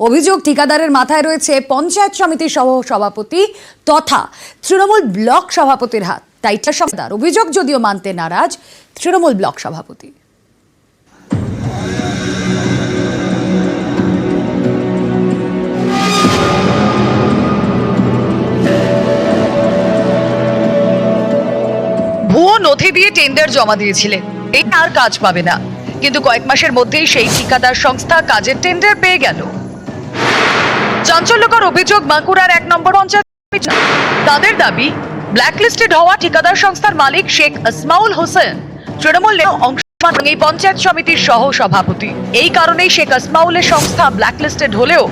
অভিযোগ ঠিকাদারের মাথায় রয়েছে পঞ্চায়েত সমিতির সহ সভাপতি তথা তৃণমূল ব্লক সভাপতির হাত। তাই ঠিকাদার অভিযোগ যদিও মানতে নারাজ তৃণমূল ব্লক সভাপতি। ভুয়ো নথি দিয়ে টেন্ডার জমা দিয়েছিলেন, এই আর কাজ পাবে না, কিন্তু কয়েক মাসের মধ্যেই সেই ঠিকাদার সংস্থা কাজের টেন্ডার পেয়ে গেল। চাঞ্চল্যকর অভিযোগ বাঁকুড়ার 1 নম্বর পঞ্চায়েত। তাদের দাবি ব্ল্যাকলিস্টেড হওয়া ঠিকাদার সংস্থার মালিক শেখ আসমাউল হোসেন তৃণমূল অংশ এই পঞ্চায়েত সমিতির সহ সভাপতি। এই কারণেই শেখ আসমাউলের সংস্থা ব্ল্যাকলিস্টেড হলেও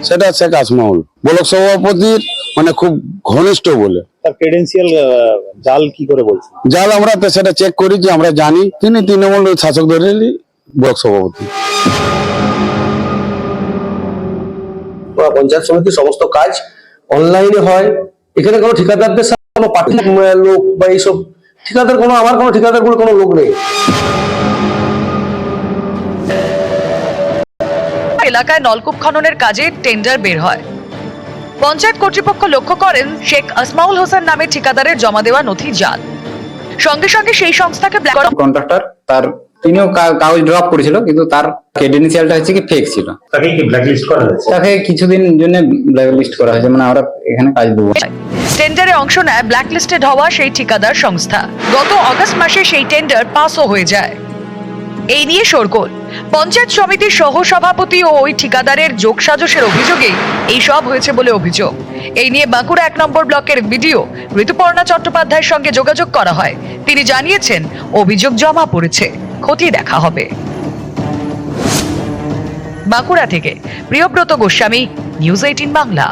সেটা শেখ আসমাউল ব্লক সভাপতির মানে খুব ঘনিষ্ঠ বলে তার ক্রেডেন্সিয়াল জাল কি করে বলছেন? জাল আমরা তো সেটা চেক করি, যে আমরা জানি তিনি তৃণমূল শাসক দলেরই ব্লক সভাপতি। পঞ্চায়েত সমিতির সমস্ত কাজ অনলাইনে হয়, এখানে কোনো ঠিকাদারদের সাথে কোনো পার্টি লোক বা এইসব ঠিকাদার কোনো আমার কোনো ঠিকাদার বলে কোনো লোক নেই। এলাকায় নলকূপ খননের কাজে টেন্ডার বের হয়। পঞ্চায়েত কর্তৃপক্ষ লক্ষ্য করেন শেখ আসমাউল হোসেন নামে ঠিকাদারের জমা দেওয়া নথি জাল। সঙ্গে সঙ্গে সেই সংস্থাকে কন্ট্রাক্টর তার তিনিও কাগজ ড্রপ করেছিল, কিন্তু তার ক্রেডেন্সিয়ালটা হচ্ছে কি ফেক ছিল। তাকে কি ব্ল্যাকলিস্ট করা হয়েছে? তাকে কিছুদিন জন্য ব্ল্যাকলিস্ট করা হয়েছে, মানে আমরা এখানে কাজ দেবো। টেন্ডারে অংশ নেয় ব্ল্যাকলিস্টেড হওয়া সেই ঠিকাদার সংস্থা। গত আগস্ট মাসে সেই টেন্ডার পাসও হয়ে যায়। এই নিয়ে শোরগোল। পঞ্চায়েত সমিতির সহ সভাপতি ও ওই ঠিকাদারের যোগসাজশের অভিযোগে এই সব হয়েছে বলে অভিযোগ। এই নিয়ে বাঁকুড়া 1 নম্বর ব্লকের বিডিও ঋতুপর্ণা চট্টোপাধ্যায়ের সঙ্গে যোগাযোগ করা হয়। তিনি জানিয়েছেন অভিযোগ জমা পড়েছে, খতিয়ে দেখা হবে। বাঁকুড়া থেকে প্রিয়ব্রত গোস্বামী, নিউজ 18 বাংলা।